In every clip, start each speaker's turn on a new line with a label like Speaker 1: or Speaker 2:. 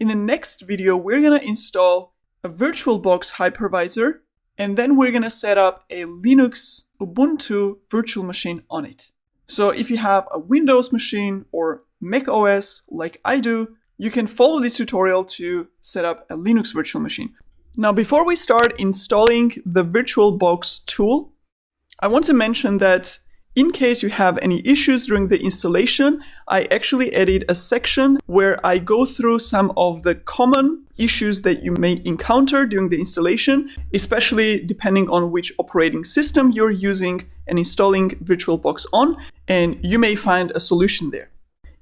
Speaker 1: In the next video, we're going to install a VirtualBox hypervisor, and then we're going to set up a Linux Ubuntu virtual machine on it. So if you have a Windows machine or Mac OS like I do, you can follow this tutorial to set up a Linux virtual machine. Now, before we start installing the VirtualBox tool, I want to mention that in case you have any issues during the installation, I actually added a section where I go through some of the common issues that you may encounter during the installation, especially depending on which operating system you're using and installing VirtualBox on, and you may find a solution there.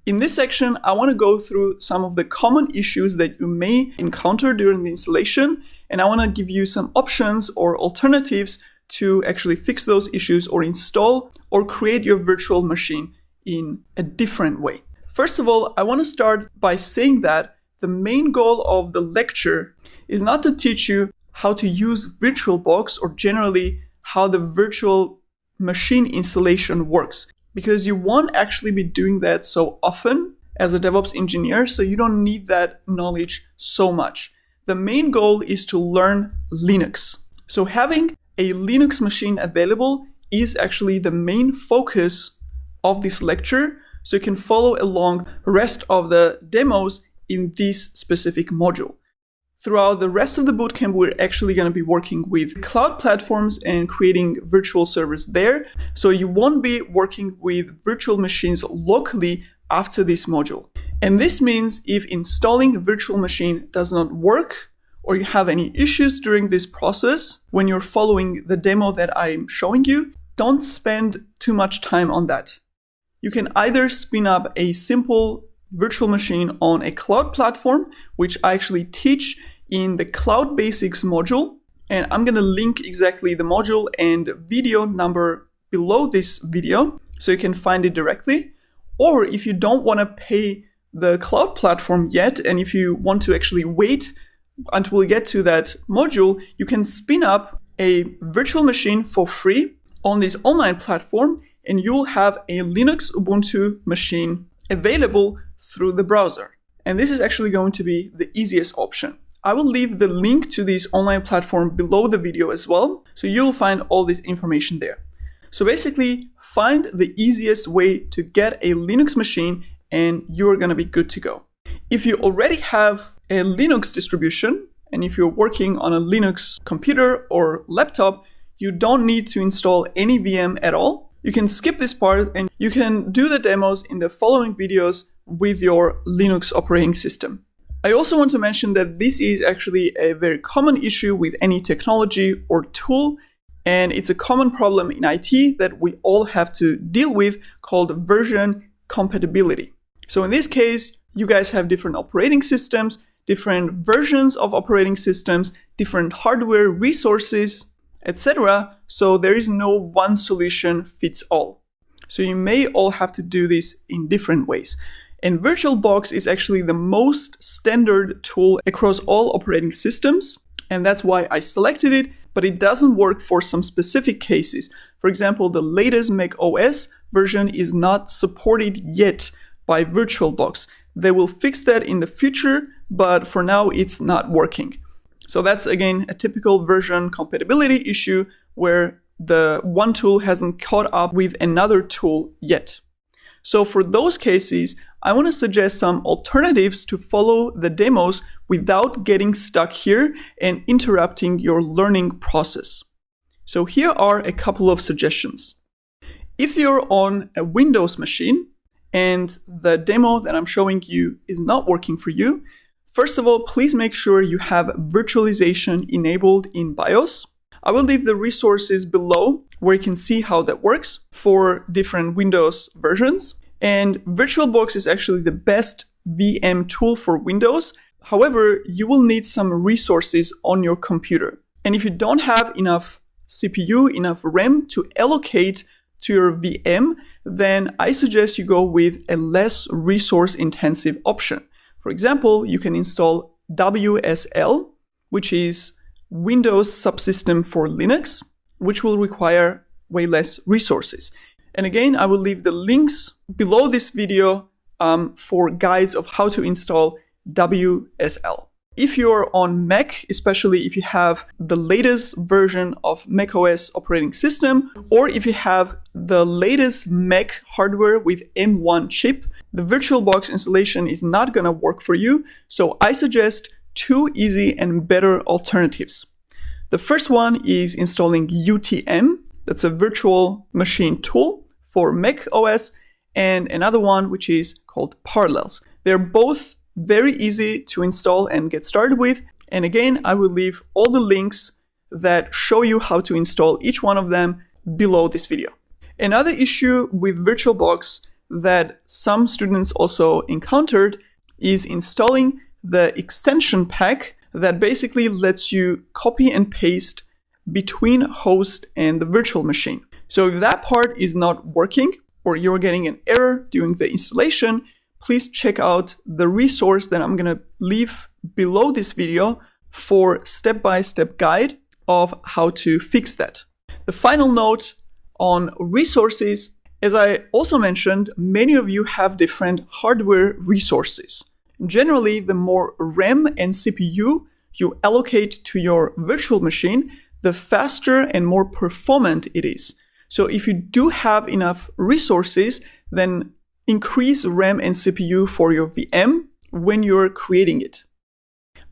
Speaker 1: In this section, I want to go through some of the common issues that you may encounter during the installation, and I want to give you some options or alternatives to actually fix those issues or install or create your virtual machine in a different way. First of all, I want to start by saying that the main goal of the lecture is not to teach you how to use VirtualBox or generally how the virtual machine installation works, because you won't actually be doing that so often as a DevOps engineer, so you don't need that knowledge so much. The main goal is to learn Linux. So having a Linux machine available is actually the main focus of this lecture, so you can follow along the rest of the demos in this specific module. Throughout the rest of the bootcamp, we're actually going to be working with cloud platforms and creating virtual servers there, so you won't be working with virtual machines locally after this module. And this means if installing a virtual machine does not work, or you have any issues during this process when you're following the demo that I'm showing you, don't spend too much time on that. You can either spin up a simple virtual machine on a cloud platform, which I actually teach in the Cloud Basics module, and I'm going to link exactly the module and video number below this video so you can find it directly. Or if you don't want to pay the cloud platform yet, and if you want to actually wait until we get to that module, you can spin up a virtual machine for free on this online platform, and you'll have a Linux Ubuntu machine available through the browser. And this is actually going to be the easiest option. I will leave the link to this online platform below the video as well, so you'll find all this information there. So basically, find the easiest way to get a Linux machine and you're going to be good to go. If you already have a Linux distribution, and if you're working on a Linux computer or laptop, you don't need to install any VM at all. You can skip this part and you can do the demos in the following videos with your Linux operating system. I also want to mention that this is actually a very common issue with any technology or tool, and it's a common problem in IT that we all have to deal with called version compatibility. So in this case, you guys have different operating systems, different versions of operating systems, different hardware resources, etc. So there is no one solution fits all. So you may all have to do this in different ways. And VirtualBox is actually the most standard tool across all operating systems, and that's why I selected it, but it doesn't work for some specific cases. For example, the latest Mac OS version is not supported yet by VirtualBox. They will fix that in the future, but for now it's not working. So that's again a typical version compatibility issue where the one tool hasn't caught up with another tool yet. So for those cases, I want to suggest some alternatives to follow the demos without getting stuck here and interrupting your learning process. So here are a couple of suggestions. If you're on a Windows machine and the demo that I'm showing you is not working for you, first of all, please make sure you have virtualization enabled in BIOS. I will leave the resources below where you can see how that works for different Windows versions. And VirtualBox is actually the best VM tool for Windows. However, you will need some resources on your computer. And if you don't have enough CPU, enough RAM to allocate to your VM, then I suggest you go with a less resource-intensive option. For example, you can install WSL, which is Windows Subsystem for Linux, which will require way less resources. And again, I will leave the links below this video for guides of how to install WSL. If you're on Mac, especially if you have the latest version of macOS operating system, or if you have the latest Mac hardware with M1 chip, the VirtualBox installation is not going to work for you. So I suggest two easy and better alternatives. The first one is installing UTM. That's a virtual machine tool for Mac OS, and another one which is called Parallels. They're both very easy to install and get started with. And again, I will leave all the links that show you how to install each one of them below this video. Another issue with VirtualBox that some students also encountered is installing the extension pack that basically lets you copy and paste between host and the virtual machine. So if that part is not working or you're getting an error during the installation, please check out the resource that I'm going to leave below this video for step-by-step guide of how to fix that. The final note on resources, as I also mentioned, many of you have different hardware resources. Generally, the more RAM and CPU you allocate to your virtual machine, the faster and more performant it is. So if you do have enough resources, then increase RAM and CPU for your VM when you're creating it.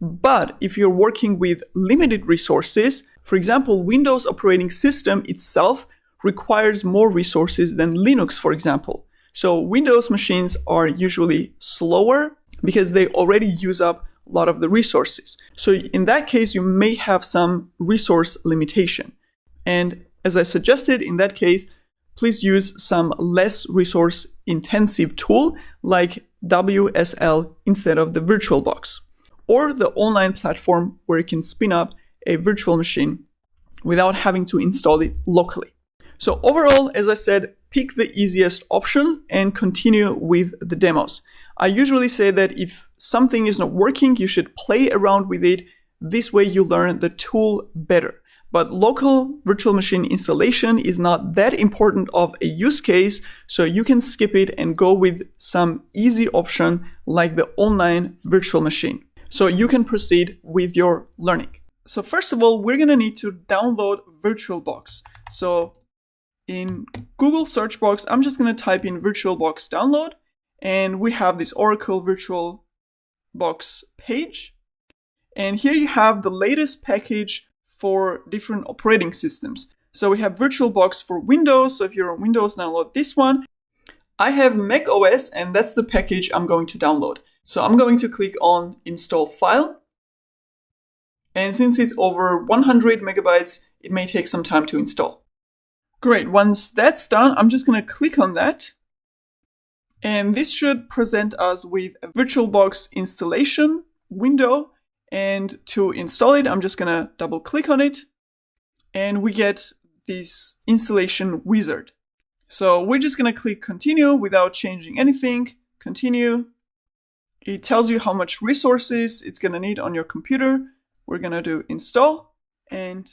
Speaker 1: But if you're working with limited resources, for example, Windows operating system itself requires more resources than Linux, for example. So Windows machines are usually slower because they already use up a lot of the resources. So in that case, you may have some resource limitation. And as I suggested, in that case, please use some less resource intensive tool like WSL instead of the VirtualBox, or the online platform where you can spin up a virtual machine without having to install it locally. So overall, as I said, pick the easiest option and continue with the demos. I usually say that if something is not working, you should play around with it. This way you learn the tool better. But local virtual machine installation is not that important of a use case, so you can skip it and go with some easy option like the online virtual machine. So you can proceed with your learning. So first of all, we're going to need to download VirtualBox. So in Google search box, I'm just going to type in VirtualBox download, and we have this Oracle VirtualBox page. And here you have the latest package for different operating systems. So we have VirtualBox for Windows. So if you're on Windows, download this one. I have Mac OS, and that's the package I'm going to download. So I'm going to click on Install File. And since it's over 100 megabytes, it may take some time to install. Great, once that's done, I'm just going to click on that. And this should present us with a VirtualBox installation window. And to install it, I'm just going to double click on it. And we get this installation wizard. So we're just going to click continue without changing anything. Continue. It tells you how much resources it's going to need on your computer. We're going to do install and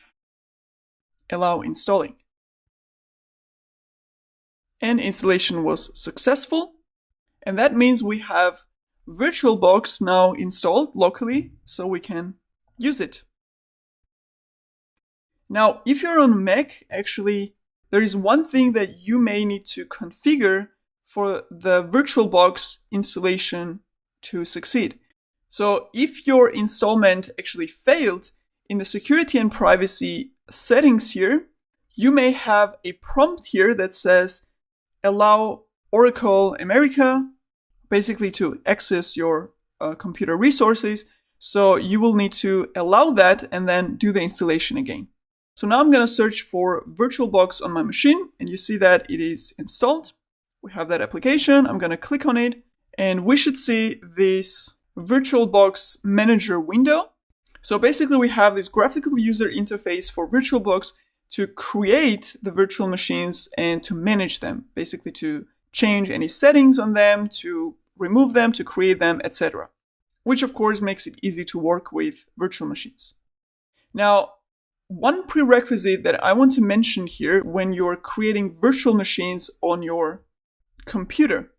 Speaker 1: allow installing. And installation was successful. And that means we have VirtualBox now installed locally, so we can use it. Now, if you're on Mac, actually, there is one thing that you may need to configure for the VirtualBox installation to succeed. So if your installment actually failed, in the security and privacy settings here, you may have a prompt here that says, allow Oracle America basically to access your computer resources. So you will need to allow that and then do the installation again. So now I'm going to search for VirtualBox on my machine, and you see that it is installed. We have that application. I'm going to click on it, and we should see this VirtualBox Manager window. So basically we have this graphical user interface for VirtualBox to create the virtual machines and to manage them, basically to change any settings on them, to remove them, to create them, etc. Which of course makes it easy to work with virtual machines. Now, one prerequisite that I want to mention here when you're creating virtual machines on your computer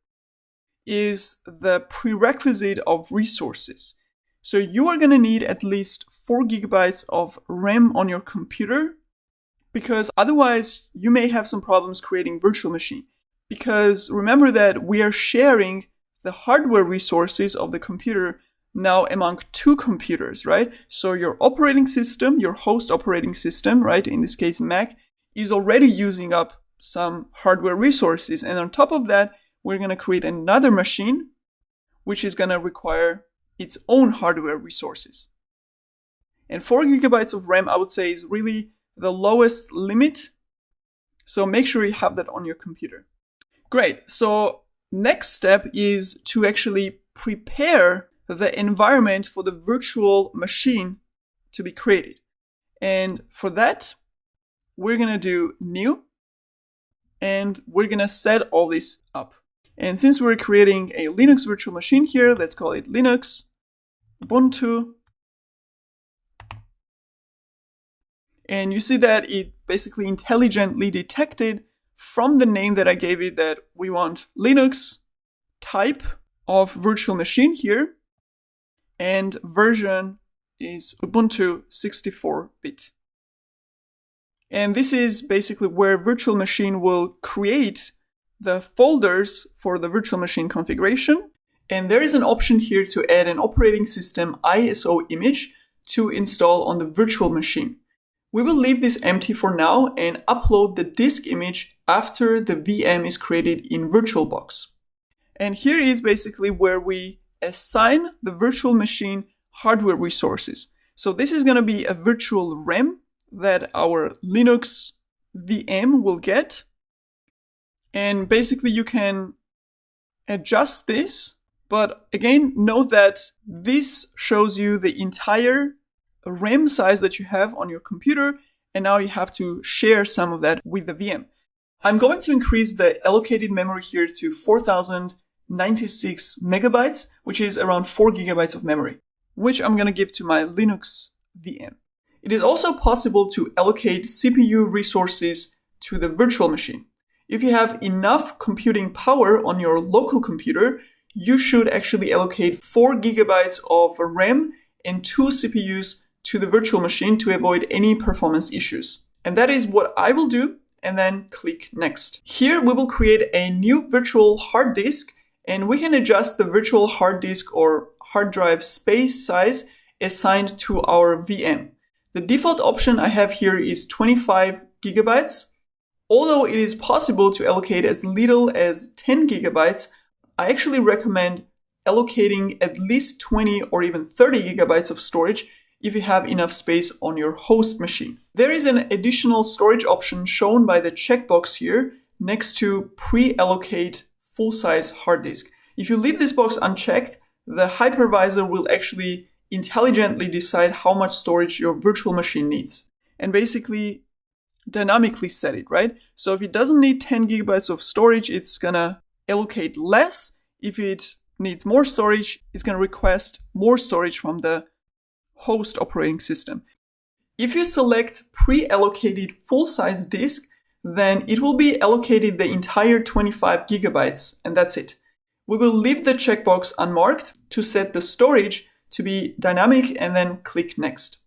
Speaker 1: is the prerequisite of resources. So you are going to need at least 4 gigabytes of RAM on your computer, because otherwise you may have some problems creating virtual machine. Because remember that we are sharing the hardware resources of the computer now among 2 computers, right? So your operating system, your host operating system, right, in this case Mac, is already using up some hardware resources. And on top of that, we're going to create another machine, which is going to require its own hardware resources. And 4 gigabytes of RAM, I would say, is really the lowest limit. So make sure you have that on your computer. Great. So next step is to actually prepare the environment for the virtual machine to be created. And for that, we're going to do new, and we're going to set all this up. And since we're creating a Linux virtual machine here, let's call it Linux Ubuntu. And you see that it basically intelligently detected from the name that I gave it that we want Linux, type of virtual machine here, and version is Ubuntu 64-bit. And this is basically where virtual machine will create the folders for the virtual machine configuration. And there is an option here to add an operating system ISO image to install on the virtual machine. We will leave this empty for now and upload the disk image after the VM is created in VirtualBox. And here is basically where we assign the virtual machine hardware resources. So this is going to be a virtual RAM that our Linux VM will get. And basically you can adjust this, but again, note that this shows you the entire RAM size that you have on your computer, and now you have to share some of that with the VM. I'm going to increase the allocated memory here to 4096 megabytes, which is around 4 gigabytes of memory, which I'm going to give to my Linux VM. It is also possible to allocate CPU resources to the virtual machine. If you have enough computing power on your local computer, you should actually allocate 4 gigabytes of RAM and 2 CPUs to the virtual machine to avoid any performance issues. And that is what I will do, and then click next. Here we will create a new virtual hard disk, and we can adjust the virtual hard disk or hard drive space size assigned to our VM. The default option I have here is 25 gigabytes. Although it is possible to allocate as little as 10 gigabytes, I actually recommend allocating at least 20 or even 30 gigabytes of storage if you have enough space on your host machine. There is an additional storage option shown by the checkbox here next to pre-allocate full-size hard disk. If you leave this box unchecked, the hypervisor will actually intelligently decide how much storage your virtual machine needs and basically dynamically set it, right? So if it doesn't need 10 gigabytes of storage, it's gonna allocate less. If it needs more storage, it's gonna request more storage from the host operating system. If you select pre-allocated full-size disk, then it will be allocated the entire 25 gigabytes, and that's it. We will leave the checkbox unmarked to set the storage to be dynamic and then click next.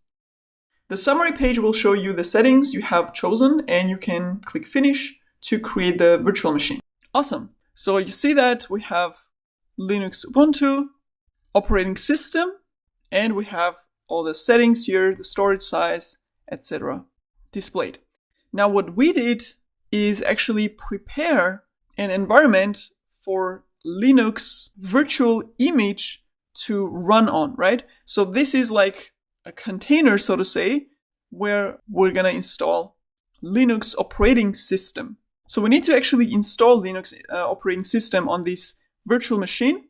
Speaker 1: The summary page will show you the settings you have chosen, and you can click finish to create the virtual machine. Awesome. So you see that we have Linux Ubuntu, operating system, and we have all the settings here, the storage size, etc. displayed. Now what we did is actually prepare an environment for Linux virtual image to run on, right? So this is like a container, so to say, where we're gonna install Linux operating system. So we need to actually install Linux operating system on this virtual machine.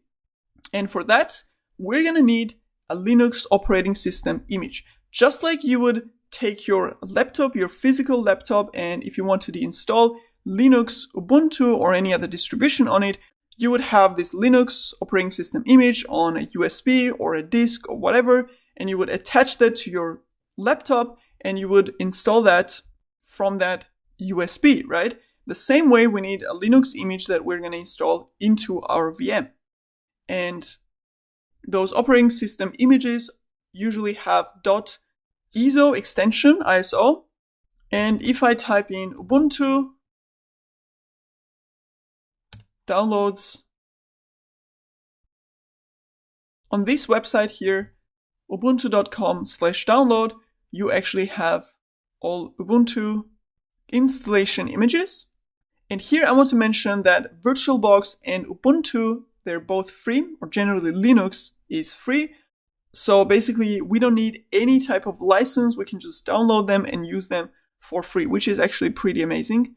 Speaker 1: And for that, we're gonna need a Linux operating system image. Just like you would take your laptop, your physical laptop, and if you wanted to install Linux Ubuntu or any other distribution on it, you would have this Linux operating system image on a USB or a disk or whatever, and you would attach that to your laptop and you would install that from that USB, right? The same way we need a Linux image that we're going to install into our VM. and those operating system images usually have .iso extension, ISO. And if I type in Ubuntu, downloads, on this website here, ubuntu.com/download, you actually have all Ubuntu installation images. And here I want to mention that VirtualBox and Ubuntu, they're both free, or generally Linux is free. So basically we don't need any type of license. We can just download them and use them for free, which is actually pretty amazing.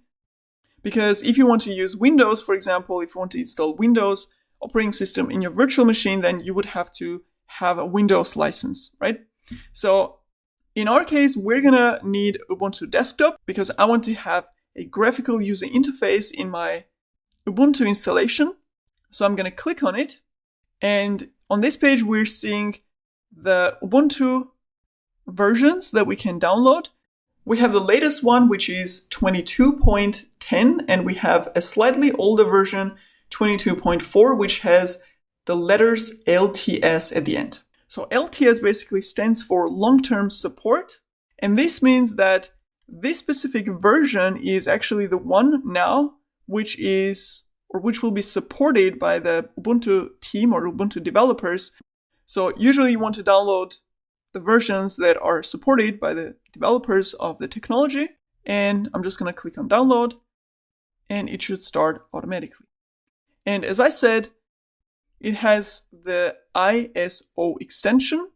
Speaker 1: Because if you want to use Windows, for example, if you want to install Windows operating system in your virtual machine, then you would have to have a Windows license, right? So in our case, we're gonna need Ubuntu Desktop because I want to have a graphical user interface in my Ubuntu installation. So I'm gonna click on it. And on this page, we're seeing the Ubuntu versions that we can download. We have the latest one, which is 22.10, and we have a slightly older version, 22.4, which has the letters LTS at the end. So LTS basically stands for long-term support. And this means that this specific version is actually the one now which will be supported by the Ubuntu team or Ubuntu developers. So usually you want to download the versions that are supported by the developers of the technology. And I'm just going to click on download and it should start automatically. And as I said, it has the ISO extension.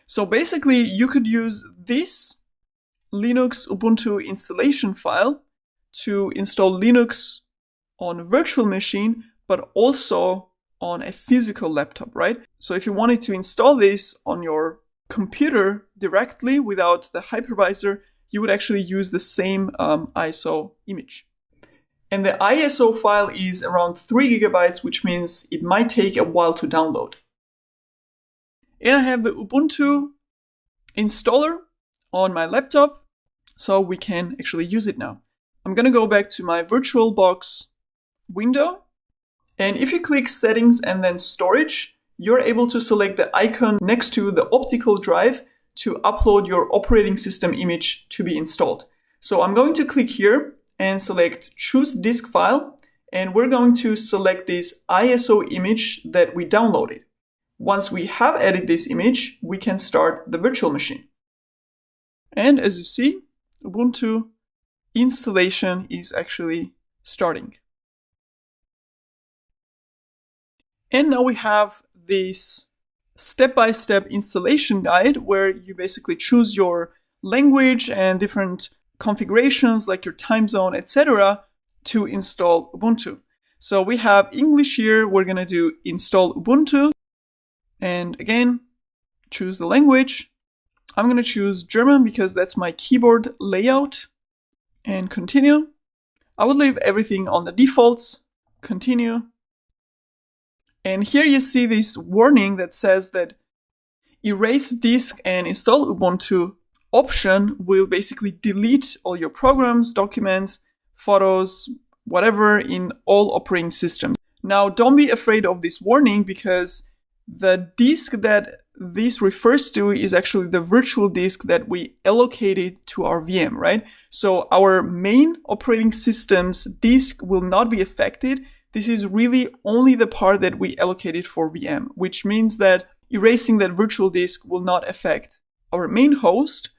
Speaker 1: So basically you could use this Linux Ubuntu installation file to install Linux on a virtual machine, but also on a physical laptop, right? So if you wanted to install this on your computer directly without the hypervisor, you would actually use the same ISO image. And the ISO file is around 3 gigabytes, which means it might take a while to download. And I have the Ubuntu installer on my laptop, so we can actually use it now. I'm going to go back to my VirtualBox window. And if you click settings and then storage, you're able to select the icon next to the optical drive to upload your operating system image to be installed. So I'm going to click here and select choose disk file. And we're going to select this ISO image that we downloaded. Once we have added this image, we can start the virtual machine. And as you see, Ubuntu installation is actually starting. And now we have this step-by-step installation guide where you basically choose your language and different configurations like your time zone, etc. to install Ubuntu. So we have English here. We're going to do install Ubuntu. And again, choose the language. I'm going to choose German because that's my keyboard layout. And continue. I would leave everything on the defaults. Continue. And here you see this warning that says that erase disk and install Ubuntu option will basically delete all your programs, documents, photos, whatever in all operating systems. Now, don't be afraid of this warning because the disk that this refers to is actually the virtual disk that we allocated to our VM, right? So our main operating system's disk will not be affected. This is really only the part that we allocated for VM, which means that erasing that virtual disk will not affect our main host.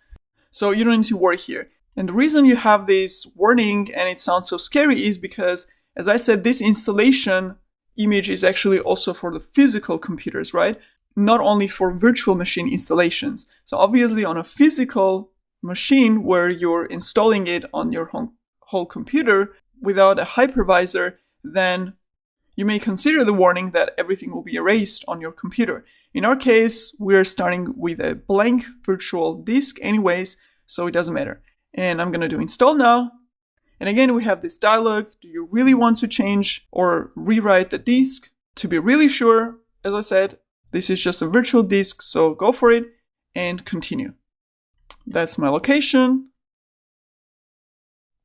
Speaker 1: So you don't need to worry here. And the reason you have this warning and it sounds so scary is because, as I said, this installation image is actually also for the physical computers, right? Not only for virtual machine installations. So obviously on a physical machine where you're installing it on your whole computer without a hypervisor, then you may consider the warning that everything will be erased on your computer. In our case, we're starting with a blank virtual disk anyways, so it doesn't matter. And I'm going to do install now. And again, we have this dialog. Do you really want to change or rewrite the disk? To be really sure, as I said, this is just a virtual disk, so go for it and continue. That's my location.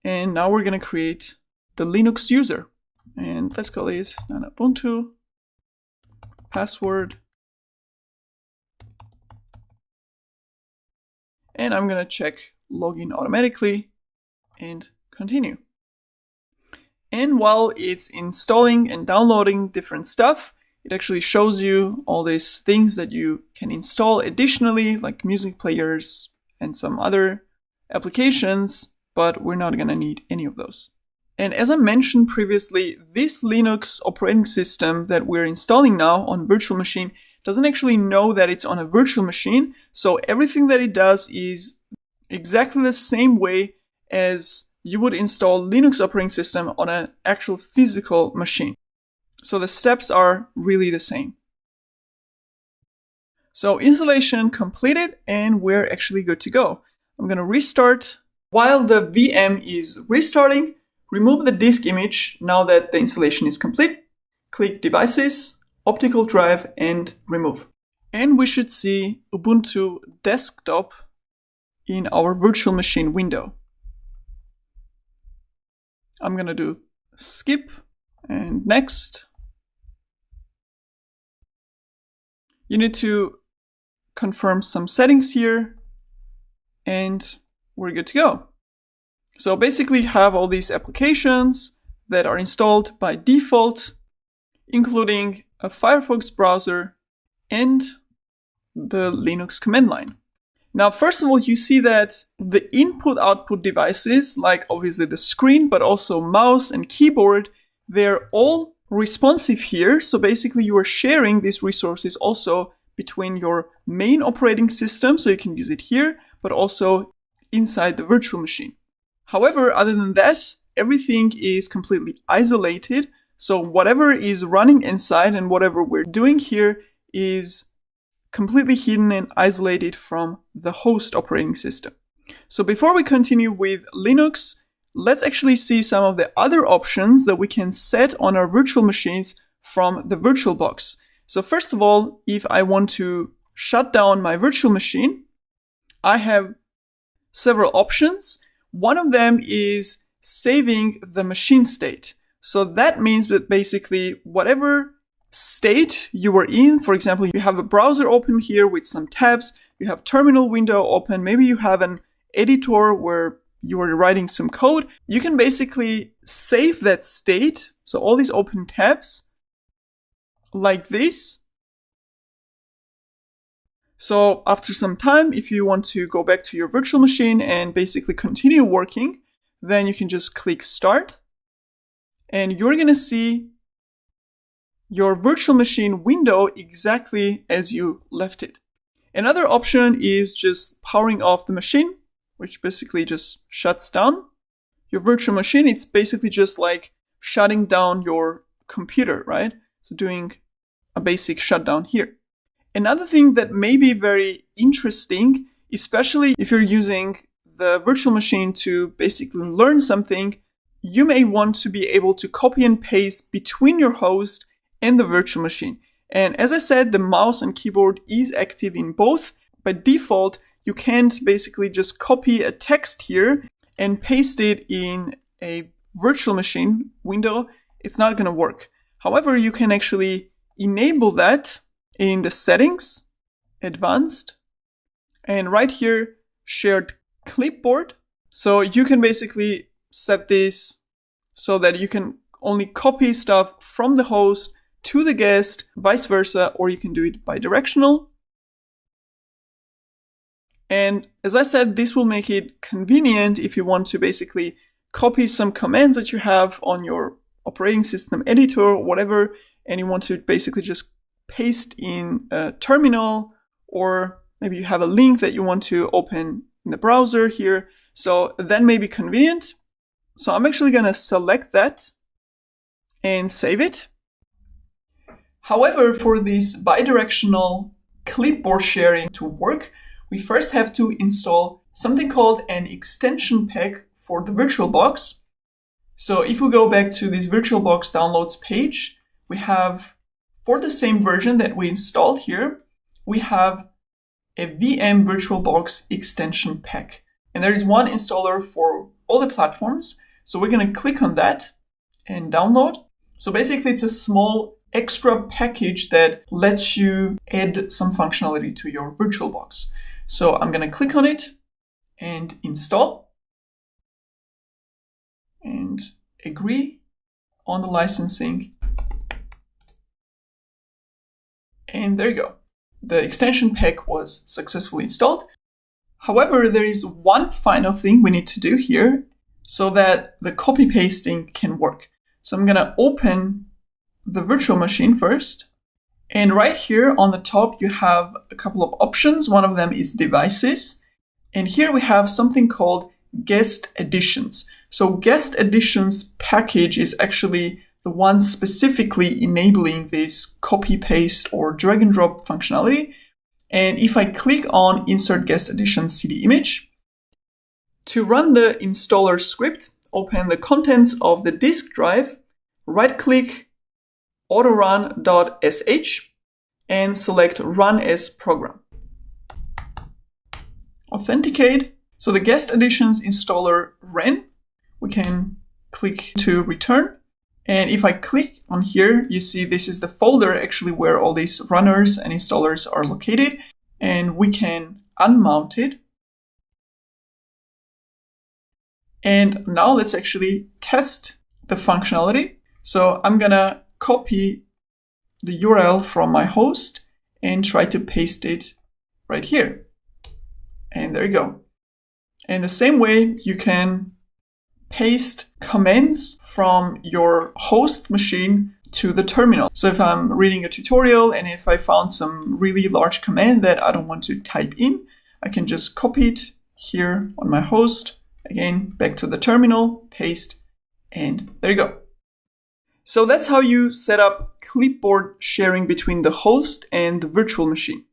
Speaker 1: And now we're going to create the Linux user. And let's call it Ubuntu password. And I'm going to check login automatically and continue. And while it's installing and downloading different stuff, it actually shows you all these things that you can install additionally, like music players and some other applications, but we're not going to need any of those. And as I mentioned previously, this Linux operating system that we're installing now on virtual machine doesn't actually know that it's on a virtual machine. So everything that it does is exactly the same way as you would install Linux operating system on an actual physical machine. So the steps are really the same. So installation completed and we're actually good to go. I'm going to restart. While the VM is restarting, remove the disk image now that the installation is complete. Click Devices, Optical Drive and Remove. And we should see Ubuntu Desktop in our virtual machine window. I'm going to do skip and next. You need to confirm some settings here and we're good to go. So basically you have all these applications that are installed by default, including a Firefox browser and the Linux command line. Now, first of all, you see that the input-output devices, like obviously the screen, but also mouse and keyboard, they're all responsive here. So basically you are sharing these resources also between your main operating system, so you can use it here, but also inside the virtual machine. However, other than that, everything is completely isolated. So whatever is running inside and whatever we're doing here is completely hidden and isolated from the host operating system. So before we continue with Linux, let's actually see some of the other options that we can set on our virtual machines from the VirtualBox. So first of all, if I want to shut down my virtual machine, I have several options. One of them is saving the machine state. So that means that basically whatever state you were in, for example, you have a browser open here with some tabs, you have terminal window open, maybe you have an editor where you are writing some code, you can basically save that state. So all these open tabs like this. So after some time, if you want to go back to your virtual machine and basically continue working, then you can just click Start and you're going to see your virtual machine window exactly as you left it. Another option is just powering off the machine, which basically just shuts down your virtual machine. It's basically just like shutting down your computer, right? So doing a basic shutdown here. Another thing that may be very interesting, especially if you're using the virtual machine to basically learn something, you may want to be able to copy and paste between your host and the virtual machine. And as I said, the mouse and keyboard is active in both. By default, you can't basically just copy a text here and paste it in a virtual machine window. It's not going to work. However, you can actually enable that in the settings, advanced, and right here, shared clipboard. So you can basically set this so that you can only copy stuff from the host to the guest, vice versa, or you can do it bidirectional. And as I said, this will make it convenient if you want to basically copy some commands that you have on your operating system editor or whatever, and you want to basically just paste in a terminal, or maybe you have a link that you want to open in the browser here. So that may be convenient. So I'm actually going to select that and save it. However, for this bidirectional clipboard sharing to work, we first have to install something called an extension pack for the VirtualBox. So if we go back to this VirtualBox downloads page, we have, for the same version that we installed here, we have a VM VirtualBox extension pack. And there is one installer for all the platforms. So we're going to click on that and download. So basically it's a small extra package that lets you add some functionality to your VirtualBox. So I'm going to click on it and install and agree on the licensing. And there you go. The extension pack was successfully installed. However, there is one final thing we need to do here so that the copy pasting can work. So I'm going to open the virtual machine first. And right here on the top, you have a couple of options. One of them is devices. And here we have something called guest editions. So guest editions package is actually the one specifically enabling this copy paste or drag and drop functionality. And if I click on insert guest edition CD image, to run the installer script, open the contents of the disk drive, right click autorun.sh and select run as program. Authenticate. So the guest editions installer ran. We can click to return. And if I click on here, you see this is the folder actually where all these runners and installers are located. And we can unmount it. And now let's actually test the functionality. So I'm gonna copy the URL from my host and try to paste it right here. And there you go. And the same way you can paste commands from your host machine to the terminal. So if I'm reading a tutorial and if I found some really large command that I don't want to type in, I can just copy it here on my host, again, back to the terminal, paste, and there you go. So that's how you set up clipboard sharing between the host and the virtual machine.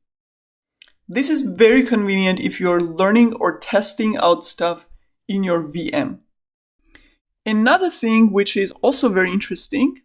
Speaker 1: This is very convenient if you're learning or testing out stuff in your VM. Another thing which is also very interesting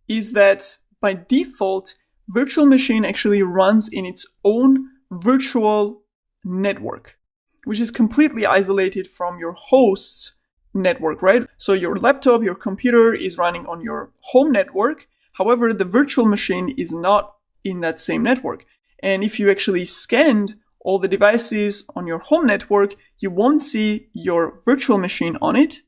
Speaker 1: is that by default, virtual machine actually runs in its own virtual network, which is completely isolated from your host's network, right? So your laptop, your computer is running on your home network. However, the virtual machine is not in that same network. And if you actually scanned all the devices on your home network, you won't see your virtual machine on it.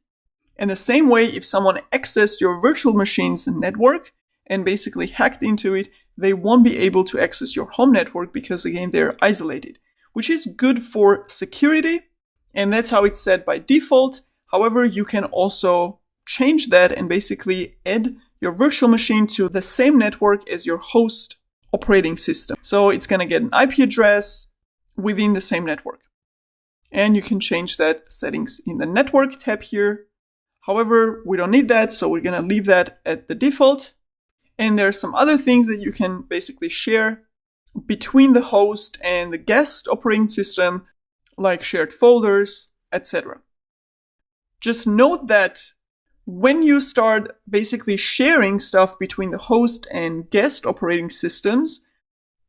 Speaker 1: And the same way, if someone accessed your virtual machine's network and basically hacked into it, they won't be able to access your home network because, again, they're isolated, which is good for security. And that's how it's set by default. However, you can also change that and basically add your virtual machine to the same network as your host operating system. So it's going to get an IP address within the same network. And you can change that settings in the network tab here. However, we don't need that, so we're going to leave that at the default. And there are some other things that you can basically share between the host and the guest operating system, like shared folders, etc. Just note that when you start basically sharing stuff between the host and guest operating systems,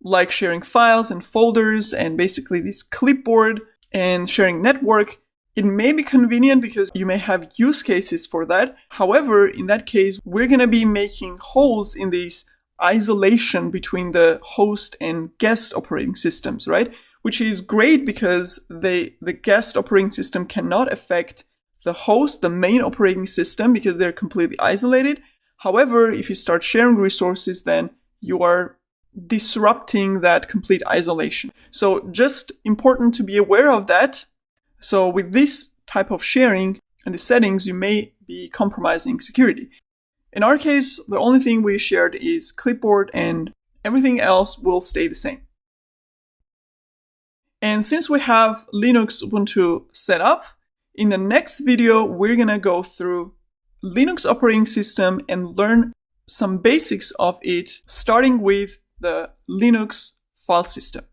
Speaker 1: like sharing files and folders and basically this clipboard and sharing network, it may be convenient because you may have use cases for that. However, in that case, we're going to be making holes in this isolation between the host and guest operating systems, right? Which is great because the guest operating system cannot affect the host, the main operating system, because they're completely isolated. However, if you start sharing resources, then you are disrupting that complete isolation. So just important to be aware of that. So with this type of sharing and the settings, you may be compromising security. In our case, the only thing we shared is clipboard and everything else will stay the same. And since we have Linux Ubuntu set up, in the next video, we're going to go through Linux operating system and learn some basics of it, starting with the Linux file system.